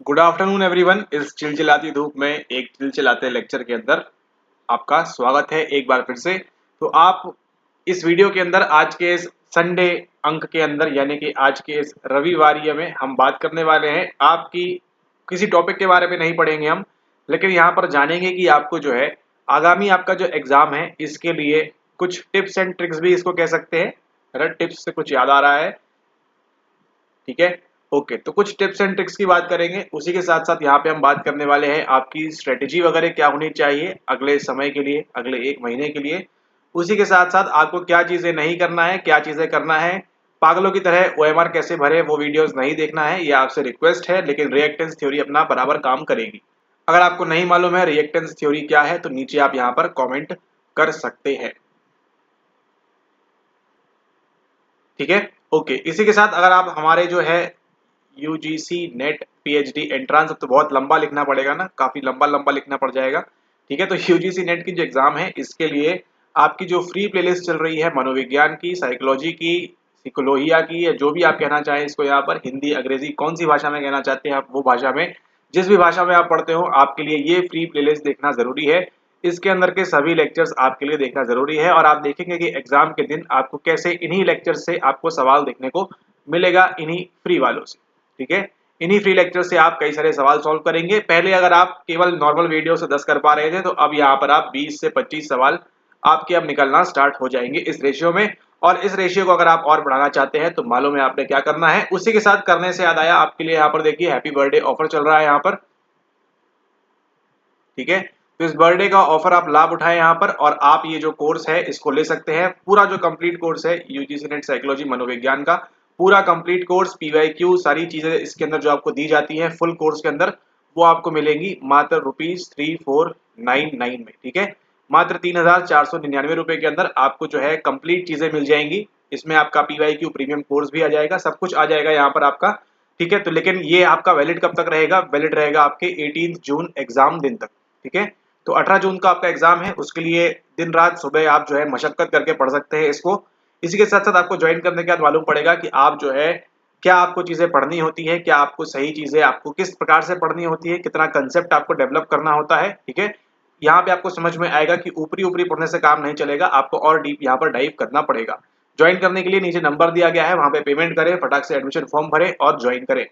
Good afternoon everyone. इस चिलचिलाती धूप में एक चिलचिलाते लेक्चर के अंदर आपका स्वागत है एक बार फिर से। तो आप इस वीडियो के अंदर आज के इस संडे अंक के अंदर यानी कि आज के इस रविवार में हम बात करने वाले हैं आपकी किसी टॉपिक के बारे में नहीं पढ़ेंगे हम, लेकिन यहाँ पर जानेंगे कि आपको जो है आगामी आपका जो एग्जाम है इसके लिए कुछ टिप्स एंड ट्रिक्स भी इसको कह सकते हैं। अगर टिप्स से कुछ याद आ रहा है, ठीक है, ओके। तो कुछ टिप्स एंड ट्रिक्स की बात करेंगे, उसी के साथ साथ यहाँ पे हम बात करने वाले हैं आपकी स्ट्रेटेजी वगैरह क्या होनी चाहिए अगले समय के लिए, अगले एक महीने के लिए। उसी के साथ साथ आपको क्या चीजें नहीं करना है, क्या चीजें करना है। पागलों की तरह ओएमआर कैसे भरे वो वीडियोस नहीं देखना है, ये आपसे रिक्वेस्ट है, लेकिन रिएक्टेंस थ्योरी अपना बराबर काम करेगी। अगर आपको नहीं मालूम है रिएक्टेंस थ्योरी क्या है तो नीचे आप यहाँ पर कॉमेंट कर सकते हैं, ठीक है, ओके। इसी के साथ अगर आप हमारे जो है यूजीसी नेट पीएचडी एंट्रांस, अब तो बहुत लंबा लिखना पड़ेगा ना, काफी लंबा लंबा लिखना पड़ जाएगा, ठीक है। तो यूजीसी नेट की जो एग्जाम है इसके लिए आपकी जो फ्री प्लेलिस्ट चल रही है मनोविज्ञान की, साइकोलॉजी की, सिकोलोहिया की, या जो भी आप कहना चाहें इसको, यहाँ पर हिंदी अंग्रेजी कौन सी भाषा में कहना चाहते हैं आप, वो भाषा में, जिस भी भाषा में आप पढ़ते हो आपके लिए ये फ्री प्लेलिस्ट देखना जरूरी है। इसके अंदर के सभी लेक्चर्स आपके लिए देखना जरूरी है और आप देखेंगे कि एग्जाम के दिन आपको कैसे इन्हीं लेक्चर से आपको सवाल देखने को मिलेगा, इन्हीं फ्री वालों से, ठीक है। इन्हीं फ्री लेक्चर से आप कई सारे सवाल सॉल्व करेंगे। पहले अगर आप केवल नॉर्मल वीडियो से 10 कर पा रहे थे तो अब यहाँ पर आप 20 से 25 सवाल आपके अब निकलना स्टार्ट हो जाएंगे इस रेशियो में। और इस रेशियो को अगर आप और बढ़ाना चाहते हैं तो मालूम है आपने क्या करना है। उसी के साथ करने से याद आया आपके लिए, यहाँ पर देखिए हैप्पी बर्थडे ऑफर चल रहा है यहाँ पर, ठीक है। तो इस बर्थडे का ऑफर आप लाभ उठाएं यहाँ पर, और आप ये जो कोर्स है इसको ले सकते हैं। पूरा जो कंप्लीट कोर्स है यूजीसी नेट साइकोलॉजी मनोविज्ञान का पूरा कंप्लीट कोर्स, पीवाईक्यू सारी चीजें इसके अंदर जो आपको दी जाती हैं फुल कोर्स के अंदर, वो आपको मिलेंगी मात्र ₹3499 में, ठीक है। मात्र 3499 के अंदर आपको जो है कंप्लीट चीजें मिल जाएंगी। इसमें आपका पीवाईक्यू प्रीमियम कोर्स भी आ जाएगा, सब कुछ आ जाएगा यहाँ पर आपका, ठीक है। तो लेकिन ये आपका वैलिड कब तक रहेगा? वैलिड रहेगा आपके 18 जून एग्जाम दिन तक, ठीक है। तो 18 जून का आपका एग्जाम है, उसके लिए दिन रात सुबह आप जो है मशक्कत करके पढ़ सकते हैं इसको। इसी के साथ साथ आपको ज्वाइन करने के बाद मालूम पड़ेगा कि आप जो है क्या आपको चीजें पढ़नी होती है, क्या आपको सही चीजें आपको किस प्रकार से पढ़नी होती है, कितना कंसेप्ट आपको डेवलप करना होता है, ठीक है। यहाँ पे आपको समझ में आएगा कि ऊपरी ऊपरी पढ़ने से काम नहीं चलेगा, आपको और डीप यहाँ पर डाइव करना पड़ेगा। ज्वाइन करने के लिए नीचे नंबर दिया गया है, वहां पे पेमेंट करें, फटाक से एडमिशन फॉर्म भरें और ज्वाइन करें,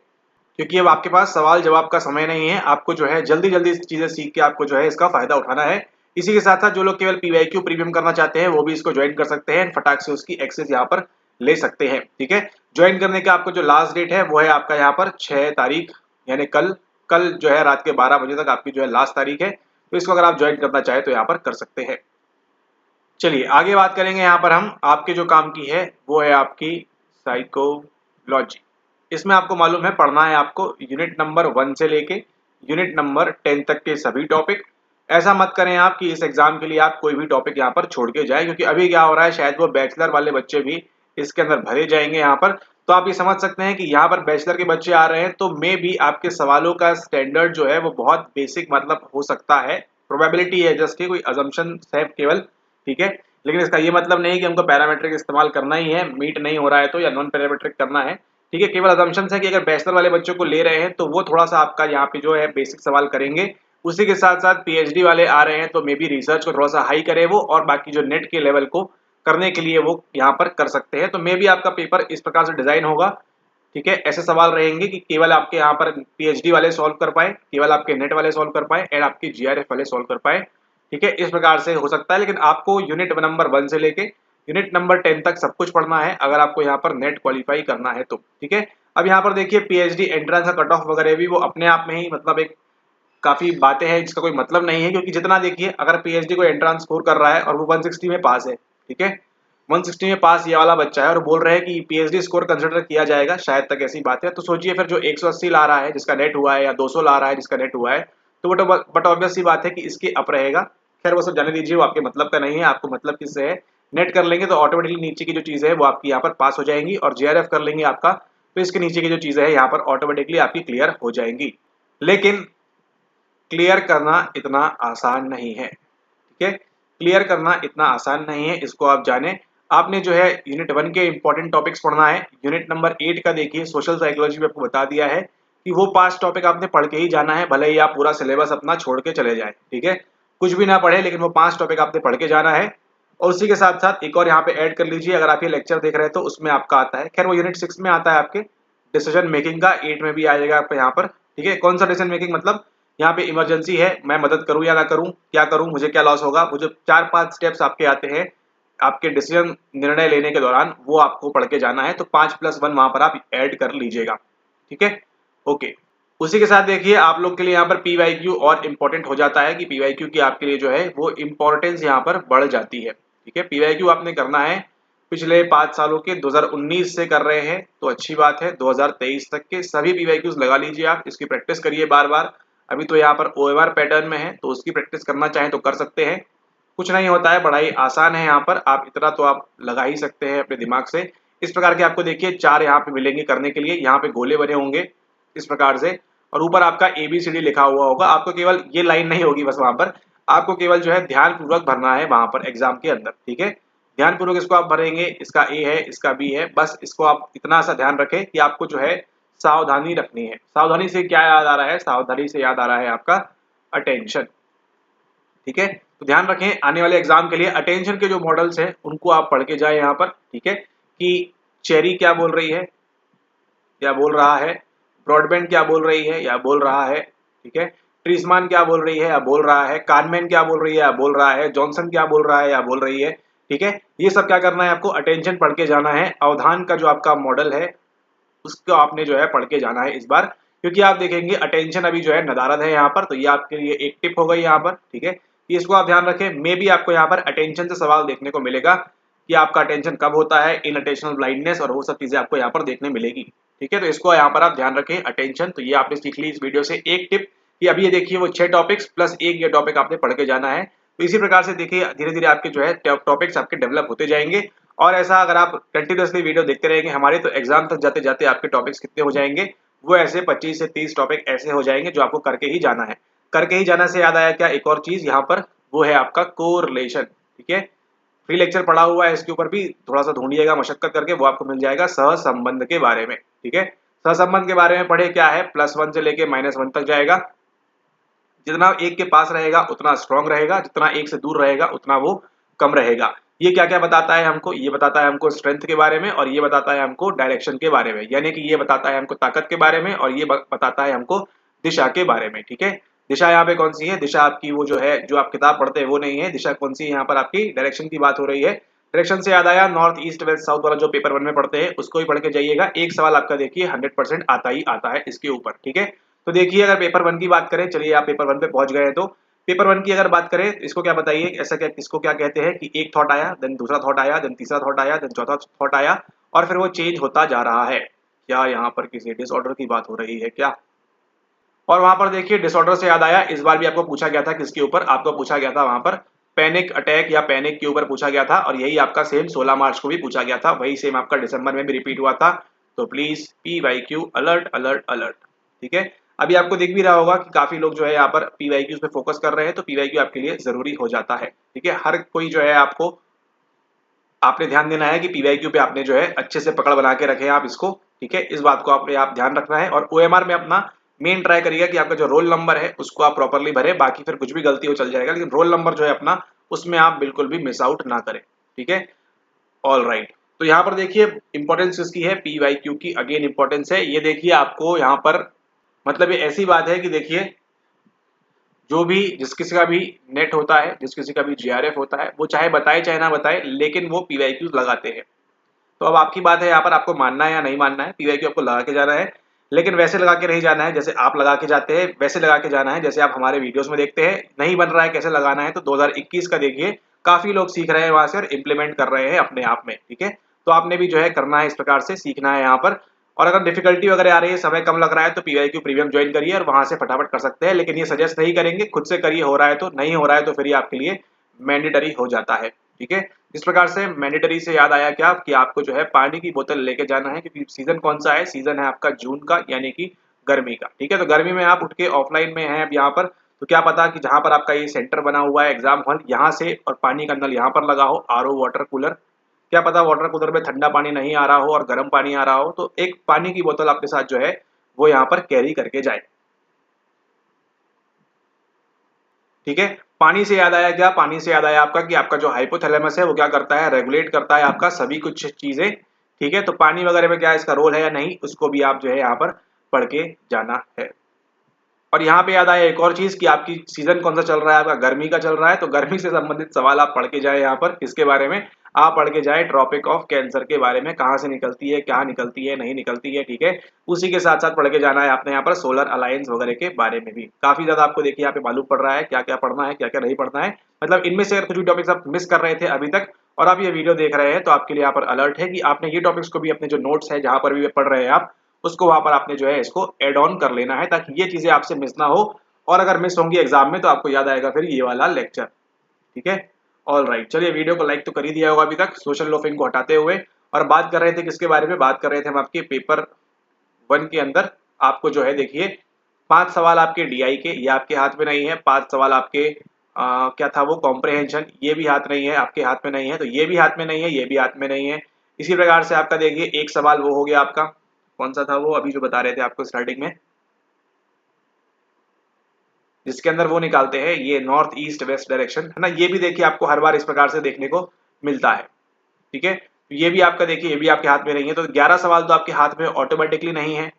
क्योंकि अब आपके पास सवाल जवाब का समय नहीं है। आपको जो है जल्दी जल्दी चीजें सीख के आपको जो है इसका फायदा उठाना है। इसी के साथ साथ जो लोग केवल पीवाईक्यू प्रीमियम करना चाहते हैं वो भी इसको ज्वाइन कर सकते हैं, फटाक से उसकी एक्सेस यहाँ पर ले सकते हैं, ठीक है। ज्वाइन करने का आपको जो लास्ट डेट है वो है आपका यहाँ पर 6 तारीख, यानी कल। कल जो है रात के 12 बजे तक आपकी जो है लास्ट तारीख है, तो इसको अगर आप ज्वाइन करना चाहे तो यहाँ पर कर सकते हैं। चलिए आगे बात करेंगे। यहाँ पर हम आपके जो काम की है वो है आपकी साइकोलॉजी। इसमें आपको मालूम है पढ़ना है आपको यूनिट नंबर 1 से लेके यूनिट नंबर 10 तक के सभी टॉपिक। ऐसा मत करें आप कि इस एग्जाम के लिए आप कोई भी टॉपिक यहाँ पर छोड़ के जाए, क्योंकि अभी क्या हो रहा है शायद वो बैचलर वाले बच्चे भी इसके अंदर भरे जाएंगे यहाँ पर। तो आप ये समझ सकते हैं कि यहाँ पर बैचलर के बच्चे आ रहे हैं तो मे भी आपके सवालों का स्टैंडर्ड जो है वो बहुत बेसिक मतलब हो सकता है, प्रोबेबिलिटी है जस्ट की, कोई अजम्पशन है केवल, ठीक है। लेकिन इसका ये मतलब नहीं कि हमको पैरामीट्रिक इस्तेमाल करना ही है, मीट नहीं हो रहा है तो, या नॉन पैरामीट्रिक करना है, ठीक है। केवल अजम्पशन है कि अगर बैचलर वाले बच्चों को ले रहे हैं तो वो थोड़ा सा आपका यहाँ पे जो है बेसिक सवाल करेंगे। उसी के साथ साथ पीएचडी वाले आ रहे हैं तो मे बी रिसर्च को थोड़ा सा हाई करे वो, और बाकी जो नेट के लेवल को करने के लिए वो यहाँ पर कर सकते हैं। तो मे बी आपका पेपर इस प्रकार से डिजाइन होगा, ठीक है। ऐसे सवाल रहेंगे कि केवल आपके यहाँ पर पीएचडी वाले सॉल्व कर पाए, केवल आपके नेट वाले सॉल्व कर पाए, एंड आपके जीआरएफ वाले सॉल्व कर पाए, ठीक है। इस प्रकार से हो सकता है, लेकिन आपको यूनिट नंबर 1 से लेके यूनिट नंबर 10 तक सब कुछ पढ़ना है अगर आपको यहाँ पर नेट क्वालिफाई करना है तो, ठीक है। अब यहाँ पर देखिए पीएचडी एंट्रेंस का कट ऑफ वगैरह भी वो अपने आप में ही मतलब एक काफी बातें हैं जिसका कोई मतलब नहीं है, क्योंकि जितना देखिए अगर पीएचडी को एंट्रेंस स्कोर कर रहा है और वो 160 में पास है, ठीक है, 160 में पास ये वाला बच्चा है और बोल रहे हैं कि पीएचडी स्कोर कंसिडर किया जाएगा, शायद तक ऐसी बात है। तो सोचिए फिर जो 180 ला रहा है जिसका नेट हुआ है, या 200 ला रहा है जिसका नेट हुआ है, तो बट ऑब्वियस सी बात है कि इसके अप रहेगा। खैर वो सब जाने दीजिए, वो आपके मतलब का नहीं है, आपको मतलब किससे है। नेट कर लेंगे तो ऑटोमेटिकली नीचे की जो चीजें है वो आपकी यहाँ पर पास हो जाएंगी, और जेआरएफ कर लेंगे आपका तो इसके नीचे की जो चीजें है यहाँ पर ऑटोमेटिकली आपकी क्लियर हो जाएंगी। लेकिन क्लियर करना इतना आसान नहीं है, ठीक है। क्लियर करना इतना आसान नहीं है, इसको आप जाने। आपने जो है यूनिट 1 के इंपॉर्टेंट टॉपिक्स पढ़ना है। यूनिट नंबर 8 का देखिए सोशल साइकोलॉजी में आपको बता दिया है कि वो 5 टॉपिक आपने पढ़ के ही जाना है, भले ही आप पूरा सिलेबस अपना छोड़ के चले जाएं, ठीक है, कुछ भी ना पढ़े लेकिन वो 5 टॉपिक आपने पढ़ के जाना है। और उसी के साथ साथ एक और यहाँ पे ऐड कर लीजिए, अगर आप ये लेक्चर देख रहे हैं तो उसमें आपका आता है, खैर वो यूनिट 6 में आता है आपके डिसीजन मेकिंग का, 8 में भी आ जाएगा आपको यहाँ पर, ठीक है। कौन सा डिसीजन मेकिंग, मतलब यहाँ पे इमरजेंसी है, मैं मदद करूँ या ना करूँ, क्या करूँ, मुझे क्या लॉस होगा, वो जो 4-5 स्टेप्स आपके आते हैं आपके डिसीजन निर्णय लेने के दौरान, वो आपको पढ़ के जाना है। तो 5+1 वहां पर आप ऐड कर लीजिएगा, ठीक है, ओके। उसी के साथ देखिए आप लोग के लिए यहाँ पर पीवाईक्यू और इम्पोर्टेंट हो जाता है कि पीवाईक्यू की आपके लिए जो है वो इम्पोर्टेंस यहाँ पर बढ़ जाती है, ठीक है। पीवाईक्यू आपने करना है पिछले 5 सालों के, 2019 से कर रहे हैं तो अच्छी बात है, 2023 तक के सभी पीवाईक्यूज लगा लीजिए, आप इसकी प्रैक्टिस करिए बार बार। अभी तो यहाँ पर ओएमआर पैटर्न में है तो उसकी प्रैक्टिस करना चाहें तो कर सकते हैं, कुछ नहीं होता है, बड़ा ही आसान है। यहाँ पर आप इतना तो आप लगा ही सकते हैं अपने दिमाग से। इस प्रकार के आपको देखिए 4 यहाँ पे मिलेंगे करने के लिए, यहाँ पे गोले बने होंगे इस प्रकार से, और ऊपर आपका ABCD लिखा हुआ होगा। आपको केवल ये लाइन नहीं होगी बस, वहां पर आपको केवल जो है ध्यान पूर्वक भरना है वहां पर एग्जाम के अंदर, ठीक है। ध्यान पूर्वक इसको आप भरेंगे, इसका A है, इसका B है, बस इसको आप इतना सा ध्यान रखें कि आपको जो है सावधानी रखनी है। सावधानी से क्या याद आ रहा है, सावधानी से याद आ रहा है आपका अटेंशन, ठीक है। तो ध्यान रखें आने वाले एग्जाम के लिए अटेंशन के जो मॉडल्स हैं उनको आप पढ़ के जाए यहाँ पर, ठीक है, कि चेरी क्या बोल रही है या बोल रहा है, ब्रॉडबैंड क्या बोल रही है या बोल रहा है, ठीक है, ट्रीसमान क्या बोल रही है या बोल रहा है, कानमैन क्या बोल रही है या बोल रहा है, जॉनसन क्या बोल रहा है या बोल रही है, ठीक है। ये सब क्या करना है आपको, अटेंशन पढ़ के जाना है। अवधान का जो आपका मॉडल है उसको आपने जो है पढ़ के जाना है इस बार, क्योंकि आप देखेंगे अटेंशन अभी जो है नदारद है यहाँ पर, तो ये आपके लिए एक टिप हो गई यहाँ पर, ठीक है, कि इसको आप ध्यान रखें। मे भी आपको यहाँ पर अटेंशन से सवाल देखने को मिलेगा कि आपका अटेंशन कब होता है, इन अटेंशनल ब्लाइंडनेस, और वो सब चीजें आपको यहाँ पर देखने मिलेगी, ठीक है। तो इसको यहाँ पर आप ध्यान रखें अटेंशन। तो ये आपने सीख ली इस वीडियो से एक टिप कि अभी ये देखिए वो 6 टॉपिक्स प्लस एक ये टॉपिक आपने पढ़ के जाना है। तो इसी प्रकार से देखिए धीरे धीरे आपके जो है टॉपिक्स आपके डेवलप होते जाएंगे, और ऐसा अगर आप कंटिन्यूअसली वीडियो देखते रहेंगे हमारे, तो एग्जाम तक जाते जाते आपके टॉपिक्स कितने हो जाएंगे, वो ऐसे 25 से 30 टॉपिक ऐसे हो जाएंगे जो आपको करके ही जाना है। करके ही जाना से याद आया क्या, एक और चीज यहाँ पर, वो है आपका कोरिलेशन, ठीक है। फ्री लेक्चर पढ़ा हुआ है, इसके ऊपर भी थोड़ा सा ढूंढिएगा मशक्कत करके, वो आपको मिल जाएगा सहसंबंध के बारे में, ठीक है। सहसंबंध के बारे में पढ़े, क्या है, +1 से लेके -1 तक जाएगा। जितना एक के पास रहेगा उतना स्ट्रांग रहेगा, जितना एक से दूर रहेगा उतना वो कम रहेगा। ये क्या क्या बताता है हमको, ये बताता है हमको स्ट्रेंथ के बारे में, और ये बताता है हमको डायरेक्शन के बारे में, यानी कि ये बताता है हमको ताकत के बारे में, और ये बताता है हमको दिशा के बारे में, ठीक है। दिशा यहाँ पे कौन सी है, दिशा आपकी वो जो है जो आप किताब पढ़ते हैं वो नहीं है, दिशा कौन सी है यहाँ पर आपकी, डायरेक्शन की बात हो रही है। डायरेक्शन से याद आया, नॉर्थ ईस्ट वेस्ट साउथ वाला जो पेपर 1 में पढ़ते हैं उसको भी पढ़ के जाइएगा। एक सवाल आपका देखिए 100% आता ही आता है इसके ऊपर, ठीक है। तो देखिए अगर पेपर 1 की बात करें, चलिए आप पेपर 1 पे पहुंच गए हैं, तो पेपर 1 की अगर बात करें इसको क्या बताइए, ऐसा क्या, इसको क्या कहते हैं कि एक थॉट आया, देन दूसरा थॉट आया, देन तीसरा थॉट आया, देन चौथा थॉट आया, और फिर वो चेंज होता जा रहा है। क्या यहाँ पर किसी डिसऑर्डर की बात हो रही है क्या? और वहां पर देखिए डिसऑर्डर से याद आया, इस बार भी आपको पूछा गया था किसके ऊपर, आपको पूछा गया था वहां पर पैनिक अटैक या पैनिक के ऊपर पूछा गया था, और यही आपका सेम 16 मार्च को भी पूछा गया था, वही सेम आपका दिसंबर में भी रिपीट हुआ था। तो please PYQ alert alert alert, ठीक है। अभी आपको दिख भी रहा होगा कि काफी लोग जो है यहाँ पर पीवाईक्यूज पे फोकस कर रहे हैं, तो पीवाईक्यू आपके लिए जरूरी हो जाता है, ठीक है। हर कोई जो है आपको, आपने ध्यान देना है कि पीवाईक्यू पे आपने जो है अच्छे से पकड़ बना के रखे आप इसको, ठीक है। इस बात को आपने आप ध्यान रखना है, और ओएमआर में अपना मेन ट्राई करिएगा कि आपका जो रोल नंबर है उसको आप प्रॉपर्ली भरे, बाकी फिर कुछ भी गलती हो चल जाएगा, लेकिन रोल नंबर जो है अपना उसमें आप बिल्कुल भी मिस आउट ना करें, ठीक है। ऑल राइट, तो यहाँ पर देखिए इंपॉर्टेंस किसकी है, पीवाईक्यू की अगेन इंपॉर्टेंस है। ये देखिए आपको यहाँ पर, मतलब ये ऐसी बात है कि देखिए जो भी जिस किसी का भी नेट होता है, जिस किसी का भी जीआरएफ होता है, वो चाहे बताए चाहे ना बताए, लेकिन वो पीवाईक्यूज लगाते हैं। तो अब आपकी बात है यहाँ पर, आपको मानना है या नहीं मानना है, पीवाईक्यू आपको लगा के जाना है, लेकिन वैसे लगा के नहीं जाना है जैसे आप लगा के जाते हैं, वैसे लगा के जाना है जैसे आप हमारे वीडियोस में देखते हैं। नहीं बन रहा है कैसे लगाना है, तो 2021 का देखिए, काफी लोग सीख रहे हैं वहां से और इम्प्लीमेंट कर रहे हैं अपने आप में, ठीक है। तो आपने भी जो है करना है, इस प्रकार से सीखना है यहाँ पर। और अगर डिफिकल्टी वगैरह आ रही है, समय कम लग रहा है, तो पीवाईक्यू प्रीमियम ज्वाइन करिए और वहां से फटाफट कर सकते हैं, लेकिन ये सजेस्ट नहीं करेंगे, खुद से करिए, हो रहा है तो, नहीं हो रहा है तो फिर ये आपके लिए मैंडेटरी हो जाता है, ठीक है। इस प्रकार से मैंडेटरी से याद आया क्या कि आपको जो है पानी की बोतल लेके जाना है, क्योंकि सीजन कौन सा है, सीजन है आपका जून का, यानी कि गर्मी का, ठीक है। तो गर्मी में आप उठ के ऑफलाइन में हैं अब यहाँ पर, तो क्या पता कि जहां पर आपका ये सेंटर बना हुआ है एग्जाम हॉल, यहाँ से और पानी का नल यहाँ पर लगा हो, आरओ वाटर कूलर, क्या पता वाटर कूलर में ठंडा पानी नहीं आ रहा हो और गर्म पानी आ रहा हो, तो एक पानी की बोतल आपके साथ जो है वो यहाँ पर कैरी करके जाए। ठीक है, पानी से याद आया क्या? पानी से याद आया आपका कि आपका जो हाइपोथैलेमस है वो क्या करता है, रेगुलेट करता है आपका सभी कुछ चीजें। ठीक है, तो पानी वगैरह में क्या इसका रोल है या नहीं, उसको भी आप जो है यहाँ पर पढ़ के जाना है। और यहाँ पे याद आया एक और चीज कि आपकी सीजन कौन सा चल रहा है, आपका गर्मी का चल रहा है, तो गर्मी से संबंधित सवाल आप पढ़ के जाए यहाँ पर। किसके बारे में आप पढ़ के जाए? ट्रॉपिक ऑफ कैंसर के बारे में, कहाँ से निकलती है, क्या निकलती है, नहीं निकलती है। ठीक है, उसी के साथ साथ पढ़ के जाना है आपने यहाँ पर सोलर अलायंस वगैरह के बारे में भी। काफी ज्यादा आपको देखिए यहाँ पे मालूम पड़ रहा है क्या क्या पढ़ना है, क्या क्या नहीं पढ़ना है। मतलब इनमें से अगर कुछ भी टॉपिक्स आप मिस कर रहे थे अभी तक और आप ये वीडियो देख रहे हैं, तो आपके लिए यहाँ पर अलर्ट है कि आपने ये टॉपिक्स को भी अपने जो नोट्स है जहां पर भी पढ़ रहे हैं आप, उसको वहां पर आपने जो है इसको एड ऑन कर लेना है, ताकि ये चीजें आपसे मिस ना हो। और अगर मिस होंगी एग्जाम में तो आपको याद आएगा फिर ये वाला लेक्चर। ठीक है, ऑल राइट, चलिए वीडियो को लाइक तो कर ही दिया होगा अभी तक सोशल लोफिंग को हटाते हुए। और बात कर रहे थे किसके बारे में? बात कर रहे थे हम आपके पेपर 1 के अंदर। आपको जो है देखिए 5 सवाल आपके डीआई के, ये आपके हाथ में नहीं है। 5 सवाल आपके क्या था वो, कॉम्प्रिहेंशन, ये भी हाथ नहीं है, आपके हाथ में नहीं है। तो ये भी हाथ में नहीं है, ये भी हाथ में नहीं है। इसी प्रकार से आपका देखिए एक सवाल वो हो गया आपका, कौन सा था वो अभी जो बता रहे थे आपको स्टार्टिंग में, जिसके अंदर वो निकालते हैं ये नॉर्थ ईस्ट वेस्ट डायरेक्शन, है ना। ये भी देखिए आपको हर बार इस प्रकार से देखने को मिलता है। ठीक है, तो ये भी आपका देखिए ये भी आपके हाथ में नहीं है। तो 11 सवाल तो आपके हाथ में ऑटोमेटिकली नहीं है।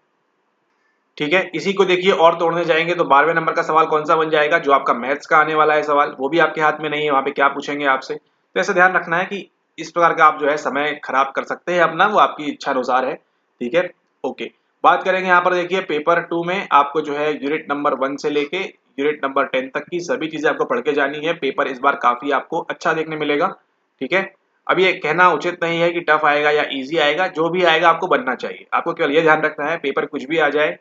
ठीक है, इसी को देखिए और तोड़ने जाएंगे तो 12वें नंबर का सवाल कौन सा बन जाएगा, जो आपका मैथ्स का आने वाला है सवाल, वो भी आपके हाथ में नहीं है। वहां पे क्या पूछेंगे आपसे, तो ऐसा ध्यान रखना है कि इस प्रकार का आप जो है समय खराब कर सकते हैं अपना, वो आपकी इच्छा अनुसार है। ठीक है, ओके। बात करेंगे यहाँ पर देखिए पेपर 2 में आपको जो है यूनिट नंबर 1 से लेके यूनिट नंबर 10 तक की सभी चीजें आपको पढ़ के जानी है। पेपर इस बार काफी आपको अच्छा देखने मिलेगा। ठीक है, अब ये कहना उचित नहीं है कि टफ आएगा या इजी आएगा, जो भी आएगा आपको बनना चाहिए। आपको केवल ये ध्यान रखना है पेपर कुछ भी आ जाए,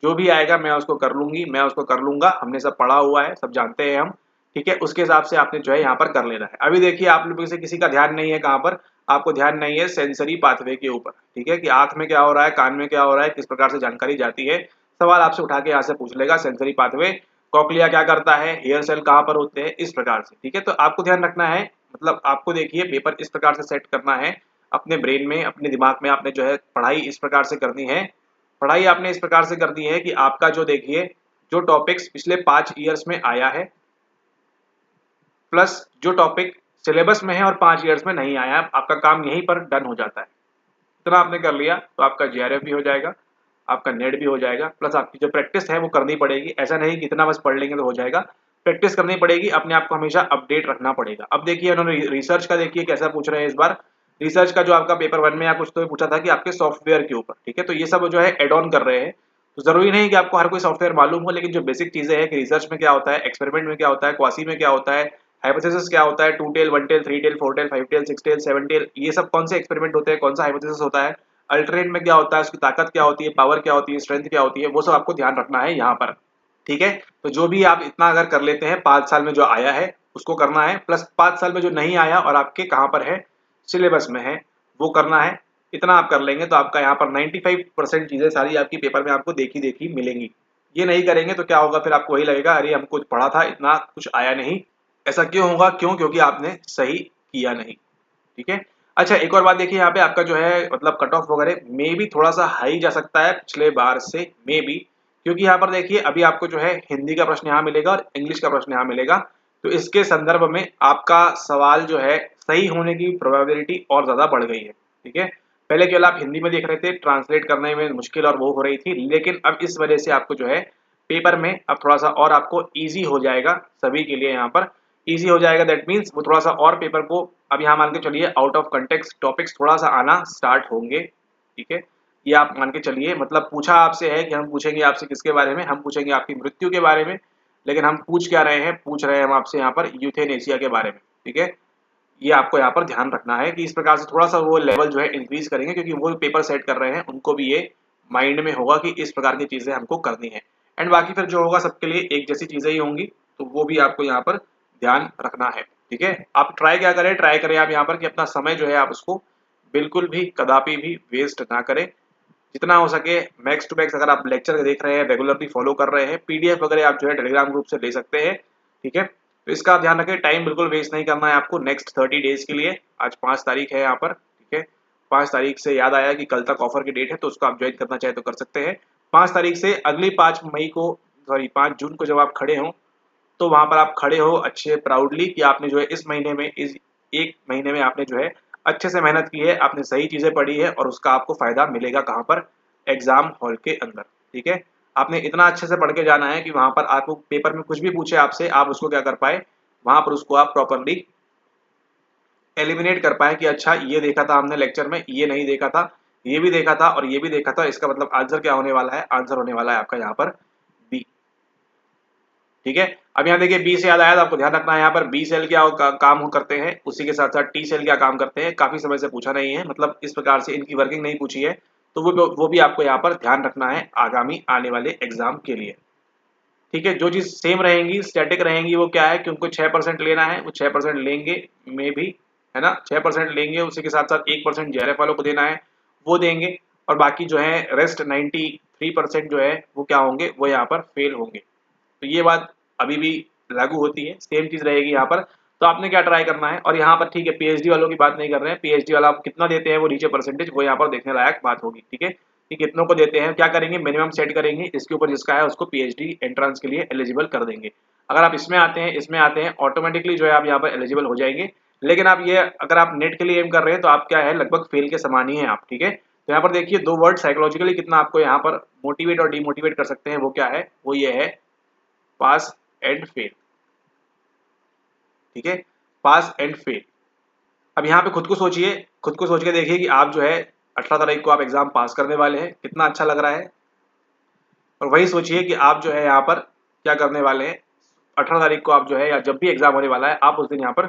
जो भी आएगा मैं उसको कर लूंगी, मैं उसको कर लूंगा, हमने सब पढ़ा हुआ है, सब जानते हैं हम। ठीक है, उसके हिसाब से आपने जो है यहाँ पर कर लेना है। अभी देखिए आप लोगों से किसी का ध्यान नहीं है कहाँ पर, आपको ध्यान नहीं है सेंसरी पाथवे के ऊपर। ठीक है, कि आंख में क्या हो रहा है, कान में क्या हो रहा है, किस प्रकार से जानकारी जाती है। सवाल आपसे उठा के यहाँ से पूछ लेगा सेंसरी पाथवे, कॉकलिया क्या करता है, हेयर सेल कहाँ पर होते हैं, इस प्रकार से। ठीक है, तो आपको ध्यान रखना है, मतलब आपको देखिए पेपर इस प्रकार से सेट करना है अपने ब्रेन में, अपने दिमाग में। आपने जो है पढ़ाई इस प्रकार से करनी है, पढ़ाई आपने इस प्रकार से कर दी है कि आपका जो देखिए जो टॉपिक्स पिछले 5 ईयर्स में आया है प्लस जो टॉपिक सिलेबस में है और 5 ईयर्स में नहीं आया, आपका काम यहीं पर डन हो जाता है। इतना आपने कर लिया तो आपका जीआरएफ भी हो जाएगा, आपका नेट भी हो जाएगा, प्लस आपकी जो प्रैक्टिस है वो करनी पड़ेगी। ऐसा नहीं कि इतना बस पढ़ लेंगे तो हो जाएगा, प्रैक्टिस करनी पड़ेगी, अपने आप को हमेशा अपडेट रखना पड़ेगा। अब देखिए उन्होंने रिसर्च का देखिए कैसा पूछ रहे हैं इस बार। रिसर्च का जो आपका पेपर 1 में या कुछ तो पूछा था कि आपके सॉफ्टवेयर के ऊपर। ठीक है, तो ये सब जो है एड ऑन कर रहे हैं। तो जरूरी नहीं कि आपको हर कोई सॉफ्टवेयर मालूम हो, लेकिन जो बेसिक चीजें हैं कि रिसर्च में क्या होता है, एक्सपेरिमेंट में क्या होता है, क्वासी में क्या होता है, हाइपोथेसिस क्या होता है, 2 tail, 1 tail, 3 tail, 4 tail, 5 tail, 6 tail, 7 tail, ये सब कौन से एक्सपेरिमेंट होते हैं, कौन सा हाइपोथेसिस होता है, अल्टरनेट में क्या होता है, उसकी ताकत क्या होती है, पावर क्या होती है, स्ट्रेंथ क्या होती है, वो सब आपको ध्यान रखना है यहाँ पर। ठीक है, तो जो भी आप इतना अगर कर लेते हैं 5 साल में जो आया है उसको करना है, प्लस 5 साल में जो नहीं आया और आपके कहाँ पर है, सिलेबस में है, वो करना है। इतना आप कर लेंगे तो आपका यहाँ पर 95% चीजें सारी आपकी पेपर में आपको देखी देखी मिलेंगी। ये नहीं करेंगे तो क्या होगा, फिर आपको वही लगेगा अरे हमको पढ़ा था इतना कुछ आया नहीं। ऐसा क्यों होगा? क्यों? क्योंकि आपने सही किया नहीं। ठीक है, अच्छा एक और बात देखिए यहाँ पे आपका जो है मतलब कट ऑफ वगैरह मे भी थोड़ा सा हाई जा सकता है पिछले बार से, मे भी, क्योंकि यहाँ पर देखिए अभी आपको जो है हिंदी का प्रश्न यहाँ मिलेगा और इंग्लिश का प्रश्न यहाँ मिलेगा। तो इसके संदर्भ में आपका सवाल जो है सही होने की प्रोबेबिलिटी और ज्यादा बढ़ गई है। ठीक है, पहले केवल आप हिंदी में देख रहे थे, ट्रांसलेट करने में मुश्किल और वो हो रही थी, लेकिन अब इस वजह से आपको जो है पेपर में अब थोड़ा सा और आपको ईजी हो जाएगा, सभी के लिए यहाँ पर ईजी हो जाएगा। दैट मीन्स वो थोड़ा सा और पेपर को अब यहाँ मान के चलिए आउट ऑफ कंटेक्स्ट टॉपिक्स थोड़ा सा आना स्टार्ट होंगे। ठीक है, ये आप मान के चलिए, मतलब पूछा आपसे है कि हम पूछेंगे आपसे किसके बारे में, हम पूछेंगे आपकी मृत्यु के बारे में, लेकिन हम पूछ क्या रहे हैं, पूछ रहे हैं हम आपसे यहाँ पर यूथेनेशिया के बारे में। ठीक है, ये आपको यहाँ पर ध्यान रखना है कि इस प्रकार से थोड़ा सा वो लेवल जो है इंक्रीज करेंगे, क्योंकि वो पेपर सेट कर रहे हैं, उनको भी ये माइंड में होगा कि इस प्रकार की चीजें हमको करनी है। एंड बाकी फिर जो होगा सबके लिए एक जैसी चीजें ही होंगी, तो वो भी आपको यहाँ पर ध्यान रखना है। ठीक है, आप ट्राई क्या करें, ट्राई करें आप यहाँ पर कि अपना समय जो है आप उसको बिल्कुल भी कदापि भी वेस्ट ना करें। जितना हो सके मैक्स टू मैक्स, अगर आप लेक्चर देख रहे हैं, रेगुलरली फॉलो कर रहे हैं, पीडीएफ वगैरह आप जो है टेलीग्राम ग्रुप से ले सकते हैं। ठीक है, तो इसका ध्यान रखें, टाइम बिल्कुल वेस्ट नहीं करना है आपको नेक्स्ट 30 डेज के लिए। आज 5 तारीख है यहाँ पर। ठीक है, 5 तारीख से याद आया कि कल तक ऑफर की डेट है, तो उसको आप ज्वाइन करना चाहे तो कर सकते हैं। 5 तारीख से अगली 5 मई को, सॉरी 5 जून को जब आप खड़े हों, तो वहां पर आप खड़े हो अच्छे प्राउडली कि आपने जो है इस महीने में, इस एक महीने में आपने जो है अच्छे से मेहनत की है, आपने सही चीजें पढ़ी है और उसका आपको फायदा मिलेगा कहाँ पर, एग्जाम हॉल के अंदर। ठीक है, आपने इतना अच्छे से पढ़ के जाना है कि वहां पर आपको पेपर में कुछ भी पूछे आपसे, आप उसको क्या कर पाए, वहां पर उसको आप प्रॉपरली एलिमिनेट कर पाए कि अच्छा ये देखा था हमने लेक्चर में, ये नहीं देखा था, ये भी देखा था और ये भी देखा था, इसका मतलब आंसर क्या होने वाला है, आंसर होने वाला है आपका यहाँ पर बी। ठीक है, अब यहाँ देखिए बी से याद आया तो आपको ध्यान रखना है यहाँ पर बी सेल क्या काम करते हैं, उसी के साथ साथ टी सेल क्या काम करते हैं, काफी समय से पूछा नहीं है, मतलब इस प्रकार से इनकी वर्किंग नहीं पूछी है, तो वो भी आपको यहाँ पर ध्यान रखना है आगामी आने वाले एग्जाम के लिए। ठीक है, जो चीज सेम रहेंगी, स्टैटिक रहेंगी, वो क्या है कि उनको 6% लेना है, वो 6% लेंगे में भी, है ना, 6% लेंगे, उसी के साथ साथ 1% जेआरएफ वालों को देना है, वो देंगे, और बाकी जो है रेस्ट 93% जो है वो क्या होंगे, वो यहाँ पर फेल होंगे। तो ये बात अभी भी लागू होती है, सेम चीज रहेगी यहाँ पर। तो आपने क्या ट्राई करना है, और यहाँ पर ठीक है पीएचडी वालों की बात नहीं कर रहे हैं, पीएचडी वाला आप कितना देते हैं वो नीचे परसेंटेज, वो यहाँ पर देखने लायक बात होगी। ठीक है, कि कितनों को देते हैं, क्या करेंगे, मिनिमम सेट करेंगे, इसके ऊपर जिसका है उसको पीएचडी एंट्रेंस के लिए एलिजिबल कर देंगे। अगर आप इसमें आते हैं, इसमें आते हैं, ऑटोमेटिकली जो है आप यहाँ पर एलिजिबल हो जाएंगे। लेकिन आप ये अगर आप नेट के लिए एम कर रहे हैं तो आप क्या है, लगभग फेल के समान ही है आप। ठीक है, तो यहाँ पर देखिए दो वर्ड साइकोलॉजिकली कितना आपको यहाँ पर मोटिवेट और डिमोटिवेट कर सकते हैं, वो क्या है, वो ये है पास एंड फेल। ठीक है, पास एंड फेल। अब यहाँ पे खुद को सोचिए, खुद को सोच के देखिए कि आप जो है 18 तारीख को आप एग्जाम पास करने वाले हैं, कितना अच्छा लग रहा है। और वही सोचिए कि आप जो है यहाँ पर क्या करने वाले हैं, 18 तारीख को आप जो है, या जब भी एग्जाम होने वाला है, आप उस दिन यहाँ पर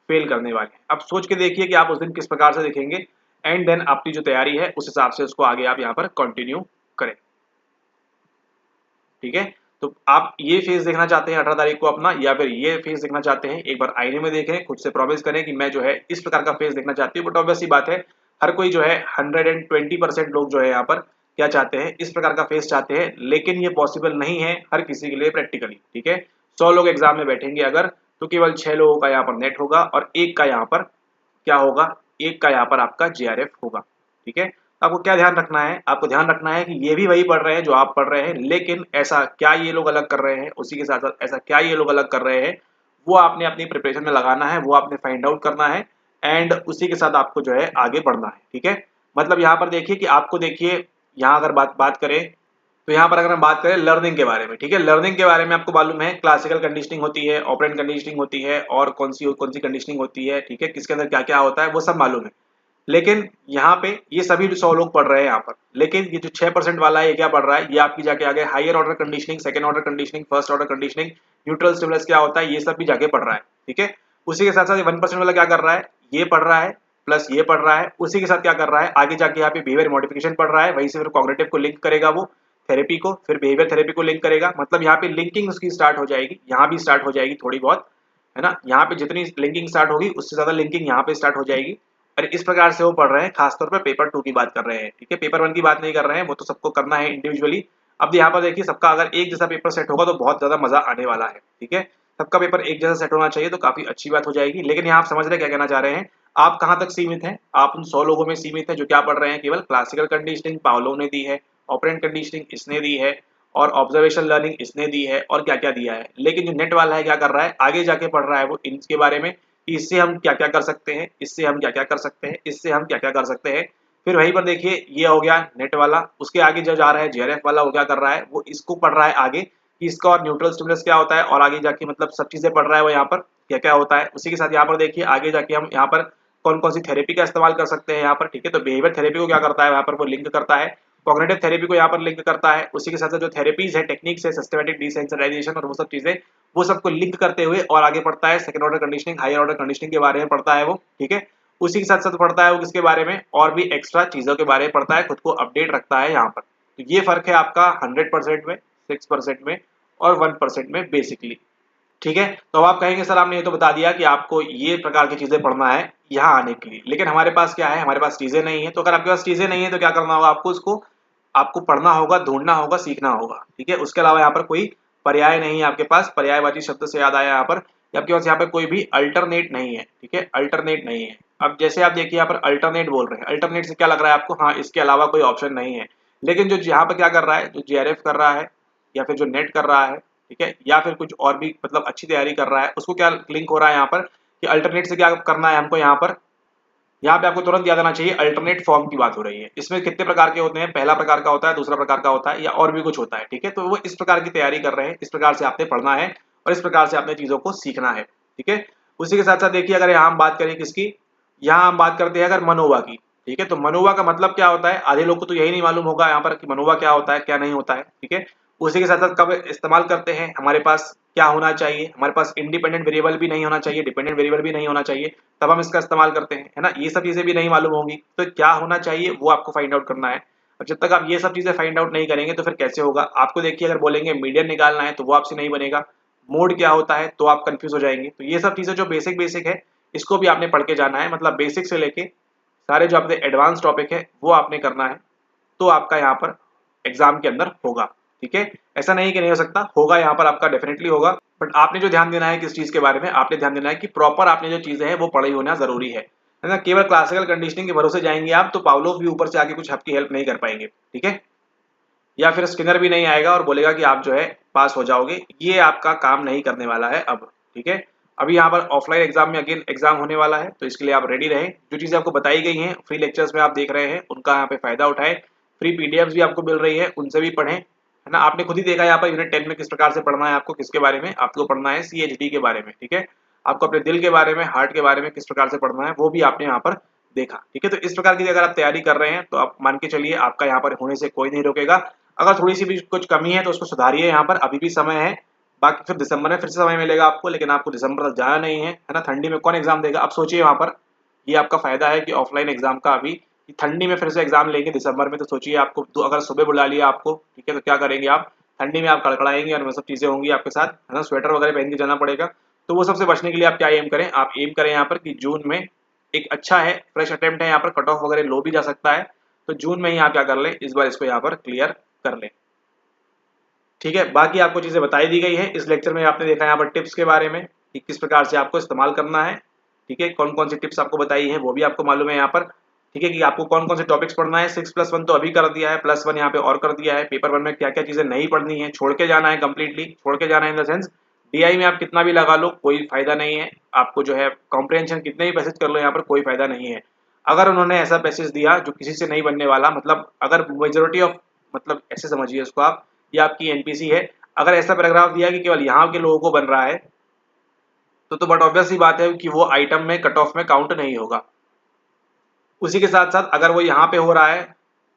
फेल करने वाले हैं। अब सोच के देखिए कि आप उस दिन किस प्रकार से देखेंगे, एंड देन आपकी जो तैयारी है उस हिसाब से उसको आगे आप यहाँ पर कंटिन्यू करें। ठीक है, तो आप ये फेस देखना चाहते हैं 18 तारीख को अपना, या फिर ये फेस देखना चाहते हैं, एक बार आईने में देखें, खुद से प्रॉमिस करें कि मैं जो है इस प्रकार का फेस देखना चाहती हूँ। बट ऑब्वियस सी बात है, हर कोई जो है 120% लोग जो है यहाँ पर क्या चाहते हैं, इस प्रकार का फेस चाहते हैं, लेकिन ये पॉसिबल नहीं है हर किसी के लिए प्रैक्टिकली। ठीक है, 100 लोग एग्जाम में बैठेंगे अगर, तो केवल 6 लोगों का यहाँ पर नेट होगा और एक का यहाँ पर क्या होगा, एक का यहाँ पर आपका जेआरएफ होगा। ठीक है, आपको क्या ध्यान रखना है, आपको ध्यान रखना है कि ये भी वही पढ़ रहे हैं जो आप पढ़ रहे हैं, लेकिन ऐसा क्या ये लोग अलग कर रहे हैं, उसी के साथ साथ ऐसा क्या ये लोग अलग कर रहे हैं, वो आपने अपनी प्रिपरेशन में लगाना है, वो आपने फाइंड आउट करना है, एंड उसी के साथ आपको जो है आगे बढ़ना है। ठीक है, मतलब यहाँ पर देखिए कि आपको देखिए, यहाँ अगर बात करें तो यहाँ पर अगर हम बात करें लर्निंग के बारे में, ठीक है, लर्निंग के बारे में आपको मालूम है क्लासिकल कंडीशनिंग होती है, ऑपरेंट कंडीशनिंग होती है, और कौन सी कंडीशनिंग होती है। ठीक है, किसके अंदर क्या क्या होता है वो सब मालूम है। लेकिन यहाँ पे ये सभी 100 लोग पढ़ रहे हैं यहाँ पर, लेकिन ये जो 6% वाला है ये क्या पढ़ रहा है, ये आपकी जाके आगे higher order conditioning, second order conditioning, first order conditioning, neutral stimulus क्या होता है, ये सब भी जाके पढ़ रहा है। ठीक है, उसी के साथ साथ 1% वाला क्या कर रहा है, ये पढ़ रहा है प्लस ये पढ़ रहा है, उसी के साथ क्या कर रहा है, आगे जाके यहाँ पे बिहेवियर मॉडिफिकेशन पढ़ रहा है, वहीं से फिर कॉग्निटिव को लिंक करेगा, वो थेरेपी को, फिर बिहेवियर थेरेपी को लिंक करेगा। मतलब यहाँ पे लिंकिंग उसकी स्टार्ट हो जाएगी, यहाँ भी स्टार्ट हो जाएगी थोड़ी बहुत, है ना, यहाँ पे जितनी लिंकिंग स्टार्ट होगी उससे ज्यादा लिंकिंग यहाँ पे स्टार्ट हो जाएगी। और इस प्रकार से वो पढ़ रहे हैं, खासतौर पे पेपर 2 की बात कर रहे हैं। ठीक है, पेपर 1 की बात नहीं कर रहे हैं, वो तो सबको करना है इंडिविजुअली। अब यहाँ पर देखिए सबका अगर एक जैसा पेपर सेट होगा तो बहुत ज्यादा मजा आने वाला है। ठीक है, सबका पेपर एक जैसा सेट होना चाहिए तो काफी अच्छी बात हो जाएगी। लेकिन यहाँ आप समझ रहे क्या कहना चाह रहे हैं, आप कहाँ तक सीमित हैं, आप उन 100 लोगों में सीमित हैं जो क्या पढ़ रहे हैं, केवल क्लासिकल कंडीशनिंग पावलोव ने दी है, ऑपरेंट कंडीशनिंग इसने दी है, और ऑब्जर्वेशन लर्निंग इसने दी है, और क्या क्या दिया है। लेकिन जो नेट वाला है क्या कर रहा है, आगे जाके पढ़ रहा है वो इनके बारे में कि इससे हम क्या क्या कर सकते हैं, इससे हम क्या क्या कर सकते हैं, इससे हम क्या क्या कर सकते हैं। फिर वहीं पर देखिए ये हो गया नेट वाला, उसके आगे जो जा रहा है जेआरएफ वाला, वो क्या कर रहा है, वो इसको पढ़ रहा है आगे कि इसका और न्यूट्रल स्टिमुलस क्या होता है, और आगे जाके मतलब सब चीजें पढ़ रहा है वो यहाँ पर क्या क्या होता है। उसी के साथ यहाँ पर देखिए आगे जाके हम यहाँ पर कौन कौन सी थेरेपी का इस्तेमाल कर सकते हैं यहाँ पर। ठीक है, तो बिहेवियर थेरेपी को क्या करता है यहाँ पर, वो लिंक करता है, कॉग्निटिव थेरेपी को यहाँ पर लिंक करता है। उसी के साथ साथ जो थेरेपीज है, टेक्निक्स है, सिस्टमैटिक डिसेंसिटाइजेशन और वो सब चीजें, वो सबको लिंक करते हुए और आगे पढ़ता है second order conditioning, higher order conditioning के बारे में पढ़ता है वो। ठीक है, उसी के साथ साथ पढ़ता है वो किसके बारे में, और भी एक्स्ट्रा चीजों के बारे में पढ़ता है, खुद को अपडेट रखता है यहाँ पर। तो ये फर्क है आपका 100% में, 6% में और 1% में बेसिकली। ठीक है, तो अब आप कहेंगे सर आपने ये तो बता दिया कि आपको ये प्रकार की चीजें पढ़ना है यहाँ आने के लिए, लेकिन हमारे पास क्या है, हमारे पास चीजें नहीं है। तो अगर आपके पास चीजें नहीं है तो क्या करना होगा आपको, उसको आपको पढ़ना होगा, ढूंढना होगा, सीखना होगा। ठीक है, उसके अलावा यहाँ पर कोई पर्याय नहीं है आपके पास। पर्यायवाची शब्द से याद आया यहाँ पर, आपके पास यहाँ पर कोई भी अल्टरनेट नहीं है। ठीक है, अल्टरनेट नहीं है। अब जैसे आप देखिए यहाँ पर अल्टरनेट बोल रहे हैं, अल्टरनेट से क्या लग रहा है आपको, हाँ इसके अलावा कोई ऑप्शन नहीं है। लेकिन जो यहाँ पर क्या कर रहा है, जो JRF कर रहा है या फिर जो नेट कर रहा है, ठीक है, या फिर कुछ और भी मतलब अच्छी तैयारी कर रहा है, उसको क्या लिंक हो रहा है यहाँ पर कि अल्टरनेट से क्या करना है हमको यहाँ पे आपको तुरंत याद आना चाहिए अल्टरनेट फॉर्म की बात हो रही है। इसमें कितने प्रकार के होते हैं, पहला प्रकार का होता है, दूसरा प्रकार का होता है या और भी कुछ होता है, ठीक है। तो वो इस प्रकार की तैयारी कर रहे हैं, इस प्रकार से आपने पढ़ना है और इस प्रकार से आपने चीजों को सीखना है, ठीक है। उसी के साथ साथ देखिए, अगर यहाँ हम बात करें किसकी, यहाँ हम बात करते हैं अगर मनोवा की, ठीक है। तो मनोवा का मतलब क्या होता है, आधे लोग को तो यही नहीं मालूम होगा यहाँ पर कि मनोवा क्या होता है क्या नहीं होता है, ठीक है। उसी के साथ साथ कब इस्तेमाल करते हैं, हमारे पास क्या होना चाहिए, हमारे पास इंडिपेंडेंट वेरिएबल भी नहीं होना चाहिए, डिपेंडेंट वेरिएबल भी नहीं होना चाहिए, तब हम इसका इस्तेमाल करते हैं, है ना। ये सब चीजें भी नहीं मालूम होंगी, तो क्या होना चाहिए वो आपको फाइंड आउट करना है। अब जब तक आप ये सब चीजें फाइंड आउट नहीं करेंगे तो फिर कैसे होगा आपको। देखिए, अगर बोलेंगे मीडियन निकालना है तो वो आपसे नहीं बनेगा, मोड क्या होता है तो आप कंफ्यूज हो जाएंगे। तो ये सब चीजें जो बेसिक बेसिक है, इसको भी आपने पढ़ के जाना है, मतलब बेसिक से लेके सारे जो आपने एडवांस टॉपिक है वो आपने करना है, तो आपका यहाँ पर एग्जाम के अंदर होगा, ठीक है। ऐसा नहीं कि नहीं हो सकता, होगा, यहाँ पर आपका डेफिनेटली होगा। बट आपने जो ध्यान देना है किस चीज के बारे में, आपने ध्यान देना है कि प्रॉपर आपने जो चीजें हैं वो पढ़ी होना जरूरी है ना। केवल क्लासिकल कंडीशनिंग के भरोसे जाएंगे आप तो पावलोव भी ऊपर से आके कुछ आपकी हेल्प नहीं कर पाएंगे, ठीक है। या फिर स्किनर भी नहीं आएगा और बोलेगा कि आप जो है पास हो जाओगे, ये आपका काम नहीं करने वाला है अब, ठीक है। अभी यहाँ पर ऑफलाइन एग्जाम में अगेन एग्जाम होने वाला है, तो इसके लिए आप रेडी रहें। जो चीजें आपको बताई गई हैं फ्री लेक्चर्स में आप देख रहे हैं, उनका यहाँ पे फायदा उठाएं। फ्री पीडीएफ भी आपको मिल रही है, उनसे भी पढ़ें, है ना। आपने खुद ही देखा यहाँ पर यूनिट 10 में किस प्रकार से पढ़ना है आपको, किसके बारे में आपको पढ़ना है, CHD के बारे में, ठीक है। आपको अपने दिल के बारे में, हार्ट के बारे में किस प्रकार से पढ़ना है वो भी आपने यहाँ पर देखा, ठीक है। तो इस प्रकार की अगर आप तैयारी कर रहे हैं तो आप मान के चलिए आपका यहाँ पर होने से कोई नहीं रोकेगा। अगर थोड़ी सी भी कुछ कमी है तो उसको सुधारिए, यहाँ पर अभी भी समय है। बाकी फिर दिसंबर में फिर से समय मिलेगा आपको, लेकिन आपको दिसंबर तक जाना नहीं है ना। ठंडी में कौन एग्जाम देगा, अब सोचिए वहां पर, ये आपका फायदा है कि ऑफलाइन एग्जाम का अभी ठंडी में फिर से एग्जाम लेंगे दिसंबर में, तो सोचिए आपको तो अगर सुबह बुला लिया आपको, ठीक है, तो क्या करेंगे आप, ठंडी में आप कड़कड़ाएंगे और वो सब चीजें होंगी आपके साथ, है ना। स्वेटर वगैरह पहन के जाना पड़ेगा। तो वो सबसे बचने के लिए आप क्या एम करें, आप एम करें यहाँ पर कि जून में एक अच्छा है फ्रेश अटेम्प्ट है, यहाँ पर कट ऑफ वगैरह लो भी जा सकता है, तो जून में ही आप क्या कर लें, इस बार इसको यहाँ पर क्लियर कर लें, ठीक है। बाकी आपको चीजें बताई दी गई है इस लेक्चर में, आपने देखा यहाँ पर टिप्स के बारे में कि किस प्रकार से आपको इस्तेमाल करना है, ठीक है। कौन कौन सी टिप्स आपको बताई है वो भी आपको मालूम है यहाँ पर, ठीक है, कि आपको कौन कौन से टॉपिक्स पढ़ना है। 6+1 तो अभी कर दिया है, +1 यहाँ पे और कर दिया है। पेपर 1 में क्या क्या चीजें नहीं पढ़नी है, छोड़ के जाना है, कंप्लीटली छोड़ के जाना है, इन द सेंस DI में आप कितना भी लगा लो कोई फायदा नहीं है आपको, जो है कॉम्प्रिहेंशन कितने भी पैसेज कर लो यहाँ पर कोई फायदा नहीं है। अगर उन्होंने ऐसा पैसेज दिया जो किसी से नहीं बनने वाला, मतलब अगर मेजोरिटी ऑफ, मतलब ऐसे समझिए उसको आप, ये आपकी NPC है, अगर ऐसा पैराग्राफ दिया कि केवल यहाँ के लोगों को बन रहा है तो बट ऑब्वियस सी बात है कि वो आइटम में कट ऑफ में काउंट नहीं होगा। उसी के साथ साथ अगर वो यहाँ पे हो रहा है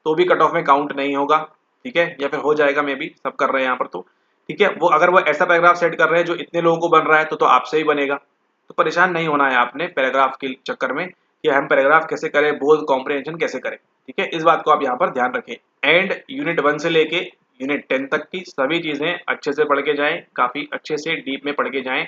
तो भी कट ऑफ में काउंट नहीं होगा, ठीक है, या फिर हो जाएगा, मे बी सब कर रहे हैं यहाँ पर, तो ठीक है। वो अगर वो ऐसा पैराग्राफ सेट कर रहे हैं जो इतने लोगों को बन रहा है तो आपसे ही बनेगा। तो परेशान नहीं होना है आपने पैराग्राफ के चक्कर में कि हम पैराग्राफ कैसे करें, बोल कॉम्प्रिहेंशन कैसे करें, ठीक है। इस बात को आप यहाँ पर ध्यान रखें। एंड यूनिट 1 से लेके यूनिट 10 तक की सभी चीजें अच्छे से पढ़ के जाएं, काफी अच्छे से डीप में पढ़ के जाएं,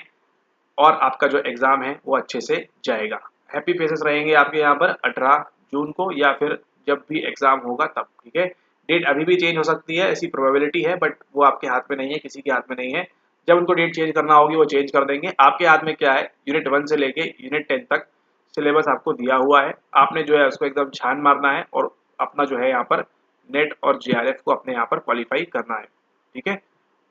और आपका जो एग्जाम है वो अच्छे से जाएगा। हैप्पी फेसेस रहेंगे आपके यहाँ पर 18 जून को, या फिर जब भी एग्जाम होगा तब, ठीक है। डेट अभी भी चेंज हो सकती है, ऐसी प्रोबेबिलिटी है, बट वो आपके हाथ में नहीं है, किसी के हाथ में नहीं है। जब उनको डेट चेंज करना होगी वो चेंज कर देंगे। आपके हाथ में क्या है, यूनिट 1 से लेके यूनिट 10 तक सिलेबस आपको दिया हुआ है, आपने जो है उसको एकदम छान मारना है और अपना जो है यहाँ पर नेट और JRF को अपने यहाँ पर क्वालिफाई करना है, ठीक है।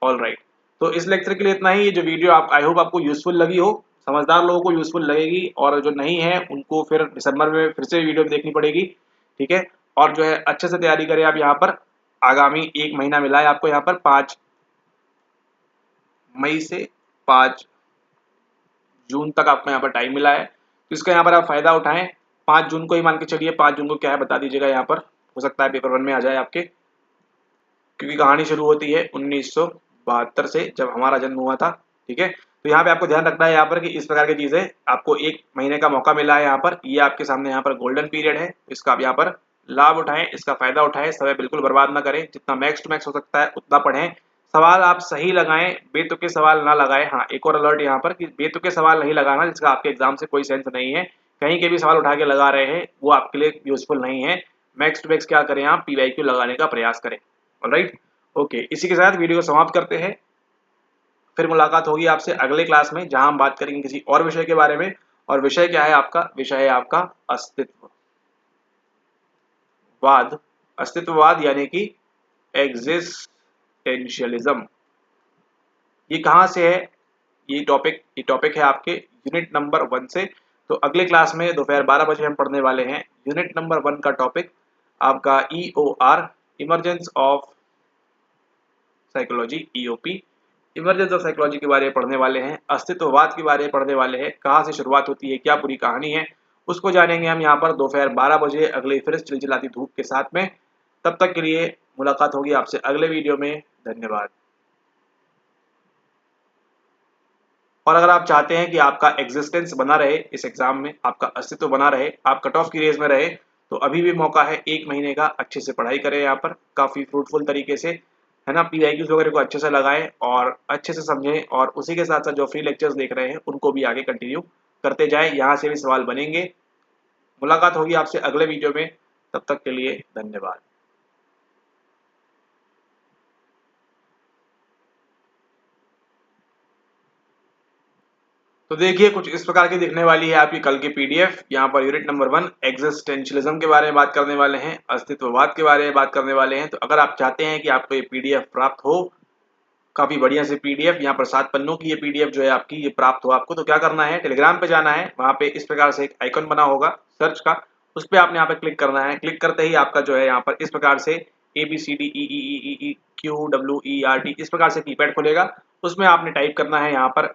ऑल राइट, तो इस लेक्चर के लिए इतना ही। ये जो वीडियो आप, आई होप आपको यूजफुल लगी हो, समझदार लोगों को यूजफुल लगेगी, और जो नहीं है उनको फिर दिसंबर में फिर से वीडियो देखनी पड़ेगी, ठीक है। और जो है अच्छे से तैयारी करें आप यहाँ पर। आगामी 1 महीना मिला है आपको यहाँ पर, 5 मई से 5 जून तक आपको यहाँ पर टाइम मिला है, तो इसका यहाँ पर आप फायदा उठाएं। 5 जून को ही मान के चलिए, 5 जून को क्या है बता दीजिएगा यहाँ पर, हो सकता है पेपर 1 में आ जाए आपके, क्योंकि कहानी शुरू होती है 1972 से, जब हमारा जन्म हुआ था, ठीक है। तो यहाँ पे आपको ध्यान रखना है यहाँ पर कि इस प्रकार की चीजें, आपको 1 महीने का मौका मिला है यहाँ पर, ये आपके सामने यहाँ पर गोल्डन पीरियड है, इसका आप यहाँ पर लाभ उठाएं, इसका फायदा उठाएं, समय बिल्कुल बर्बाद ना करें, जितना मैक्स टू मैक्स हो सकता है उतना पढ़ें। सवाल आप सही लगाएं, बेतुके सवाल ना लगाएं। हाँ, एक और अलर्ट यहाँ पर कि बेतुके सवाल नहीं लगाना जिसका आपके एग्जाम से कोई सेंस नहीं है, कहीं के भी सवाल उठा के लगा रहे हैं वो आपके लिए यूजफुल नहीं है। मैक्स टू मैक्स क्या करें, आप PYQ लगाने का प्रयास करें। ऑलराइट, ओके, इसी के साथ वीडियो को समाप्त करते हैं। फिर मुलाकात होगी आपसे अगले क्लास में, जहां हम बात करेंगे किसी और विषय के बारे में। और विषय क्या है आपका, विषय है आपका अस्तित्ववाद। अस्तित्ववाद यानी कि एग्जिस्टेंशियलिज्म। ये कहाँ से है? ये टॉपिक है आपके यूनिट नंबर 1 से। तो अगले क्लास में दोपहर 12 बजे हम पढ़ने वाले हैं यूनिट नंबर 1 का टॉपिक आपका EOR, emergence of psychology, EOP, emergence of psychology के बारे में पढ़ने वाले हैं, अस्तित्ववाद के बारे में पढ़ने वाले हैं, कहाँ से शुरुआत होती है, क्या पूरी कहानी है, उसको जानेंगे हम यहाँ पर दोपहर 12 बजे अगले फिर चिलचिलाती धूप के साथ में। तब तक के लिए मुलाकात होगी आपसे अगले वीडियो में। धन्यवाद। और अगर आप चाहते हैं कि आपका एग्जिस्टेंस बना रहे, इस एग्जाम में आपका अस्तित्व बना रहे, आप कट ऑफ की रेस में रहे, तो अभी भी मौका है 1 महीने का। अच्छे से पढ़ाई करें, यहाँ पर काफ़ी फ्रूटफुल तरीके से, है ना। PIQs वगैरह को अच्छे से लगाएं और अच्छे से समझें, और उसी के साथ साथ जो फ्री लेक्चर्स देख रहे हैं उनको भी आगे कंटिन्यू करते जाएं। यहाँ से भी सवाल बनेंगे। मुलाकात होगी आपसे अगले वीडियो में। तब तक के लिए धन्यवाद। तो देखिए, कुछ इस प्रकार की दिखने वाली है आपकी कल की PDF। यहाँ पर यूनिट नंबर 1 एग्जिस्टेंशियलिज्म के बारे में बात करने वाले हैं, अस्तित्ववाद के बारे में बात करने वाले हैं। तो अगर आप चाहते हैं कि आपको ये PDF प्राप्त हो, काफी बढ़िया से PDF, यहाँ पर 7 पन्नों की ये PDF जो है आपकी ये प्राप्त हो आपको, तो क्या करना है, टेलीग्राम पे जाना है। वहाँ पे इस प्रकार से एक आइकन बना होगा सर्च का, उस पर आपने यहाँ पे क्लिक करना है। क्लिक करते ही आपका जो है यहाँ पर इस प्रकार से ABCDEEEEQWERT इस प्रकार से कीपैड खुलेगा। उसमें आपने टाइप करना है यहाँ पर,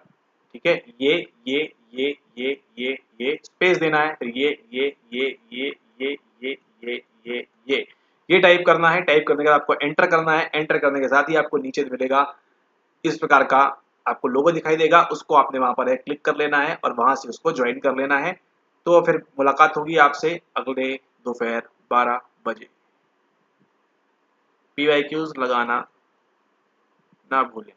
ठीक है, ये स्पेस देना है, फिर ये टाइप करना है। टाइप करने के बाद आपको एंटर करना है। एंटर करने के साथ ही आपको नीचे मिलेगा इस प्रकार का, आपको लोगो दिखाई देगा, उसको आपने वहां पर क्लिक कर लेना है और वहां से उसको ज्वाइन कर लेना है। तो फिर मुलाकात होगी आपसे अगले दोपहर 12 बजे। PYQs लगाना ना भूलें।